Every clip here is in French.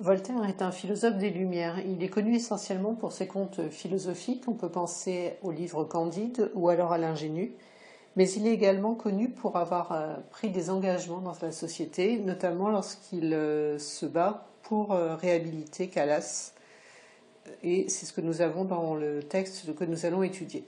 Voltaire est un philosophe des Lumières. Il est connu essentiellement pour ses contes philosophiques. On peut penser au livre Candide ou alors à l'Ingénu. Mais il est également connu pour avoir pris des engagements dans la société, notamment lorsqu'il se bat pour réhabiliter Calas. Et c'est ce que nous avons dans le texte que nous allons étudier.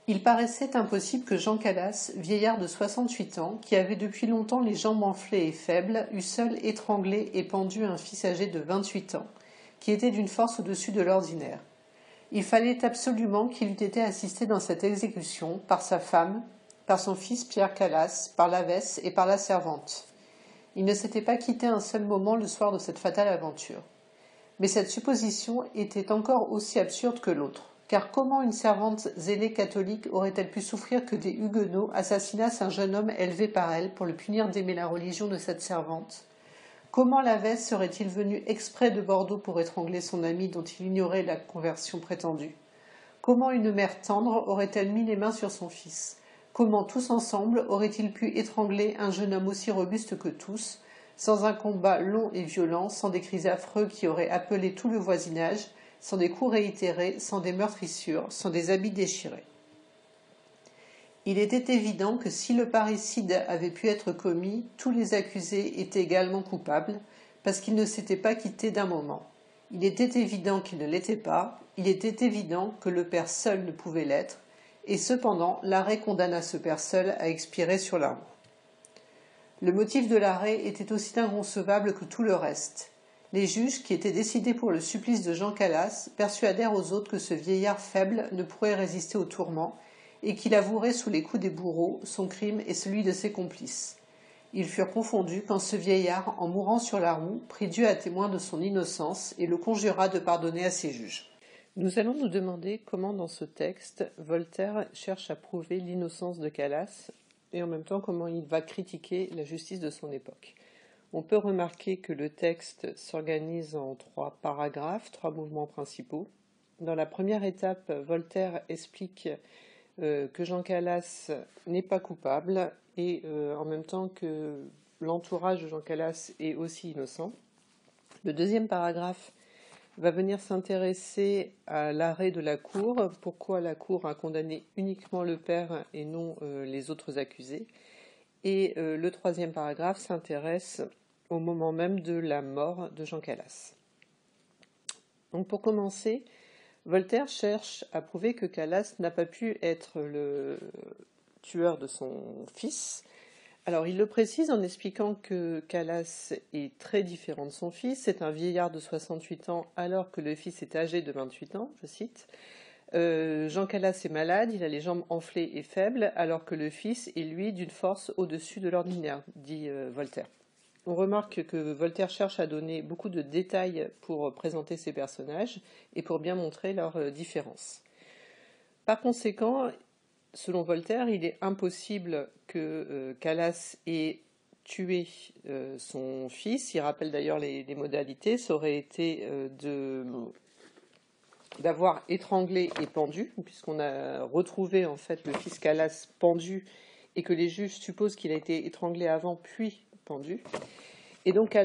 Il paraissait impossible que Jean Calas, vieillard de 68 ans, qui avait depuis longtemps les jambes enflées et faibles, eût seul étranglé et pendu un fils âgé de 28 ans, qui était d'une force au-dessus de l'ordinaire. Il fallait absolument qu'il eût été assisté dans cette exécution par sa femme, par son fils Pierre Calas, par l'Avesse et par la servante. Il ne s'était pas quitté un seul moment le soir de cette fatale aventure. Mais cette supposition était encore aussi absurde que l'autre. Car comment une servante zélée catholique aurait-elle pu souffrir que des huguenots assassinassent un jeune homme élevé par elle pour le punir d'aimer la religion de cette servante? Comment l'Avesse serait-il venu exprès de Bordeaux pour étrangler son ami dont il ignorait la conversion prétendue? Comment une mère tendre aurait-elle mis les mains sur son fils? Comment tous ensemble auraient-ils pu étrangler un jeune homme aussi robuste que tous, sans un combat long et violent, sans des cris affreux qui auraient appelé tout le voisinage, sans des coups réitérés, sans des meurtrissures, sans des habits déchirés? Il était évident que si le parricide avait pu être commis, tous les accusés étaient également coupables, parce qu'ils ne s'étaient pas quittés d'un moment. Il était évident qu'ils ne l'étaient pas, il était évident que le père seul ne pouvait l'être, et cependant l'arrêt condamna ce père seul à expirer sur la roue. Le motif de l'arrêt était aussi inconcevable que tout le reste. Les juges, qui étaient décidés pour le supplice de Jean Calas, persuadèrent aux autres que ce vieillard faible ne pourrait résister au tourment, et qu'il avouerait sous les coups des bourreaux son crime et celui de ses complices. Ils furent confondus quand ce vieillard, en mourant sur la roue, prit Dieu à témoin de son innocence et le conjura de pardonner à ses juges. Nous allons nous demander comment, dans ce texte, Voltaire cherche à prouver l'innocence de Calas et en même temps comment il va critiquer la justice de son époque. On peut remarquer que le texte s'organise en 3 paragraphes, 3 mouvements principaux. Dans la première étape, Voltaire explique que Jean Calas n'est pas coupable et en même temps que l'entourage de Jean Calas est aussi innocent. Le deuxième paragraphe va venir s'intéresser à l'arrêt de la Cour, pourquoi la Cour a condamné uniquement le père et non les autres accusés. Et le troisième paragraphe s'intéresse au moment même de la mort de Jean Calas. Donc pour commencer, Voltaire cherche à prouver que Calas n'a pas pu être le tueur de son fils. Alors il le précise en expliquant que Calas est très différent de son fils. C'est un vieillard de 68 ans alors que le fils est âgé de 28 ans, je cite. Jean Calas est malade, il a les jambes enflées et faibles, alors que le fils est, lui, d'une force au-dessus de l'ordinaire, dit Voltaire. On remarque que Voltaire cherche à donner beaucoup de détails pour présenter ses personnages et pour bien montrer leurs différences. Par conséquent, selon Voltaire, il est impossible que Calas ait tué son fils. Il rappelle d'ailleurs les modalités. Ça aurait été d'avoir étranglé et pendu, puisqu'on a retrouvé en fait le fils Calas pendu et que les juges supposent qu'il a été étranglé avant puis pendu. Et donc,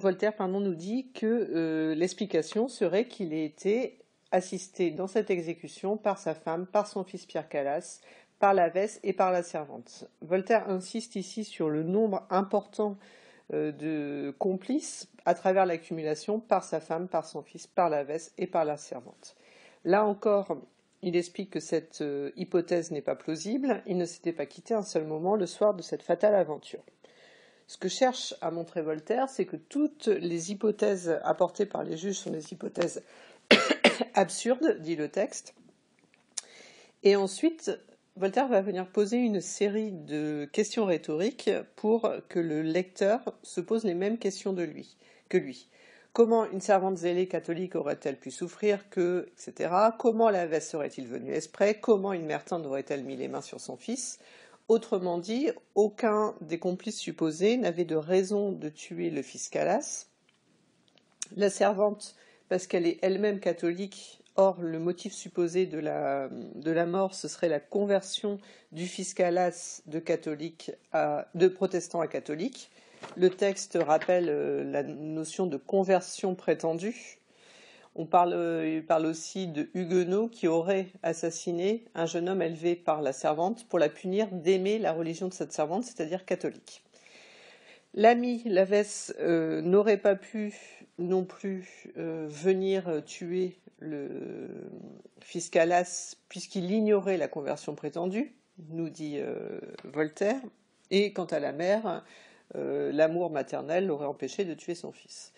Voltaire nous dit que l'explication serait qu'il ait été assisté dans cette exécution par sa femme, par son fils Pierre Calas, par l'Avesse et par la servante. Voltaire insiste ici sur le nombre important de complices à travers l'accumulation par sa femme, par son fils, par l'Avesse et par la servante. Là encore, il explique que cette hypothèse n'est pas plausible. Il ne s'était pas quitté un seul moment le soir de cette fatale aventure. Ce que cherche à montrer Voltaire, c'est que toutes les hypothèses apportées par les juges sont des hypothèses absurdes, dit le texte. Et ensuite, Voltaire va venir poser une série de questions rhétoriques pour que le lecteur se pose les mêmes questions que lui. Comment une servante zélée catholique aurait-elle pu souffrir etc. Comment l'Avesse serait-il venu exprès? Comment une mère tendre aurait-elle mis les mains sur son fils? Autrement dit, aucun des complices supposés n'avait de raison de tuer le fils Calas. La servante, parce qu'elle est elle-même catholique, or le motif supposé de la mort, ce serait la conversion du fils Calas de protestant à catholique. Le texte rappelle la notion de conversion prétendue. Il parle aussi de huguenot qui aurait assassiné un jeune homme élevé par la servante pour la punir d'aimer la religion de cette servante, c'est-à-dire catholique. L'ami Lavesse n'aurait pas pu non plus venir tuer le fils Calas puisqu'il ignorait la conversion prétendue, nous dit Voltaire, et quant à la mère, l'amour maternel l'aurait empêché de tuer son fils.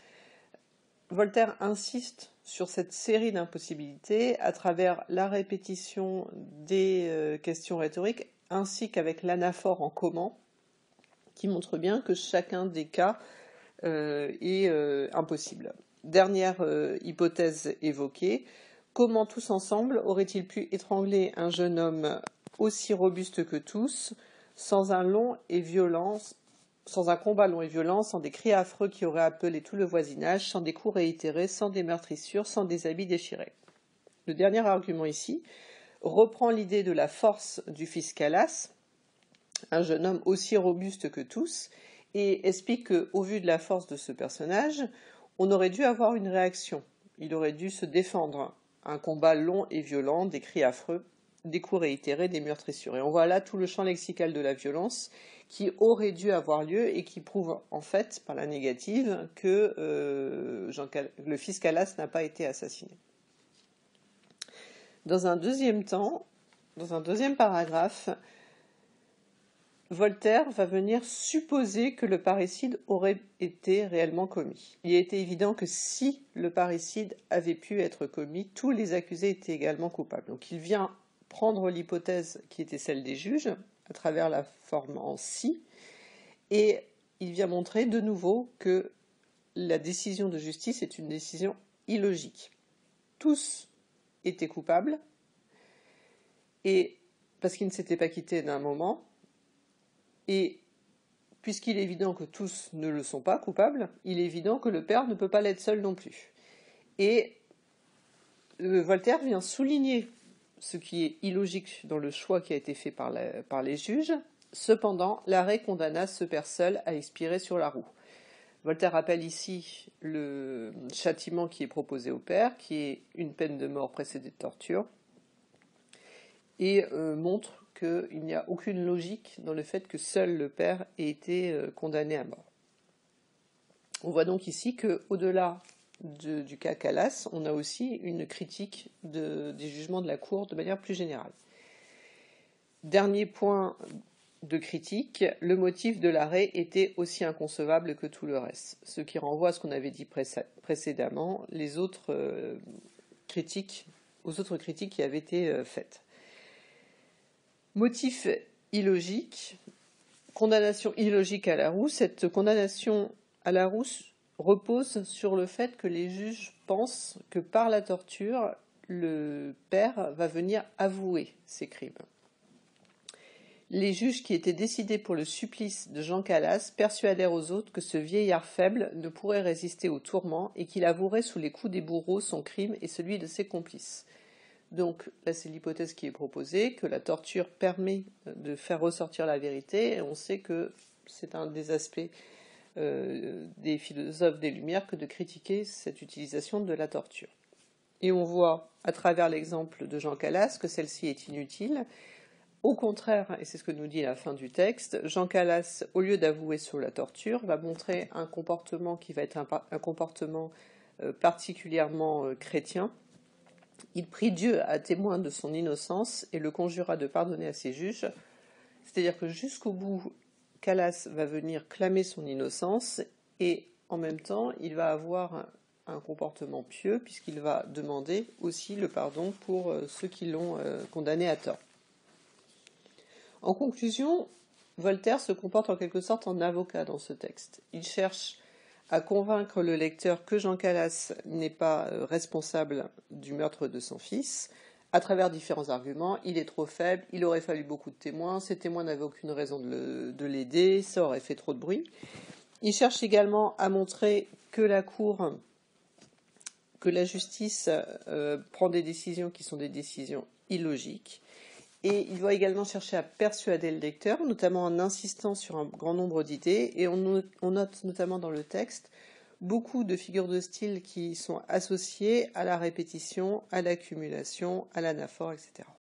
Voltaire insiste sur cette série d'impossibilités à travers la répétition des questions rhétoriques ainsi qu'avec l'anaphore en comment, qui montre bien que chacun des cas est impossible. Dernière hypothèse évoquée, comment tous ensemble auraient-ils pu étrangler un jeune homme aussi robuste que tous, sans un combat long et violent, sans des cris affreux qui auraient appelé tout le voisinage, sans des coups réitérés, sans des meurtrissures, sans des habits déchirés. Le dernier argument ici reprend l'idée de la force du fils Calas, un jeune homme aussi robuste que tous, et explique qu'au vu de la force de ce personnage, on aurait dû avoir une réaction. Il aurait dû se défendre. Un combat long et violent, des cris affreux, des coups réitérés, des meurtrissures. Et on voit là tout le champ lexical de la violence qui aurait dû avoir lieu et qui prouve en fait, par la négative, que le fils Calas n'a pas été assassiné. Dans un deuxième paragraphe, Voltaire va venir supposer que le parricide aurait été réellement commis. Il était évident que si le parricide avait pu être commis, tous les accusés étaient également coupables. Donc il vient prendre l'hypothèse qui était celle des juges, à travers la forme en si, et il vient montrer de nouveau que la décision de justice est une décision illogique. Tous étaient coupables, et parce qu'ils ne s'étaient pas quittés d'un moment, et puisqu'il est évident que tous ne le sont pas coupables, il est évident que le père ne peut pas l'être seul non plus. Et Voltaire vient souligner ce qui est illogique dans le choix qui a été fait par les juges. Cependant, l'arrêt condamna ce père seul à expirer sur la roue. Voltaire rappelle ici le châtiment qui est proposé au père, qui est une peine de mort précédée de torture, et montre qu'il n'y a aucune logique dans le fait que seul le père ait été condamné à mort. On voit donc ici qu'au-delà du cas Calas, on a aussi une critique des jugements de la Cour de manière plus générale. Dernier point de critique, le motif de l'arrêt était aussi inconcevable que tout le reste, ce qui renvoie à ce qu'on avait dit précédemment, aux autres critiques qui avaient été faites. Motif illogique, condamnation illogique à Larousse. Cette condamnation à Larousse repose sur le fait que les juges pensent que par la torture, le père va venir avouer ses crimes. Les juges qui étaient décidés pour le supplice de Jean Calas persuadèrent aux autres que ce vieillard faible ne pourrait résister aux tourments et qu'il avouerait sous les coups des bourreaux son crime et celui de ses complices. Donc là, c'est l'hypothèse qui est proposée, que la torture permet de faire ressortir la vérité, et on sait que c'est un des aspects des philosophes des Lumières que de critiquer cette utilisation de la torture. Et on voit, à travers l'exemple de Jean Calas, que celle-ci est inutile. Au contraire, et c'est ce que nous dit la fin du texte, Jean Calas, au lieu d'avouer sur la torture, va montrer un comportement qui va être un comportement particulièrement chrétien. Il prit Dieu à témoin de son innocence et le conjura de pardonner à ses juges. C'est-à-dire que jusqu'au bout, Calas va venir clamer son innocence et en même temps, il va avoir un comportement pieux puisqu'il va demander aussi le pardon pour ceux qui l'ont condamné à tort. En conclusion, Voltaire se comporte en quelque sorte en avocat dans ce texte. Il cherche à convaincre le lecteur que Jean Calas n'est pas responsable du meurtre de son fils, à travers différents arguments. Il est trop faible, il aurait fallu beaucoup de témoins, ces témoins n'avaient aucune raison de l'aider, ça aurait fait trop de bruit. Il cherche également à montrer que la justice prend des décisions qui sont des décisions illogiques. Et il doit également chercher à persuader le lecteur, notamment en insistant sur un grand nombre d'idées. Et on note notamment dans le texte beaucoup de figures de style qui sont associées à la répétition, à l'accumulation, à l'anaphore, etc.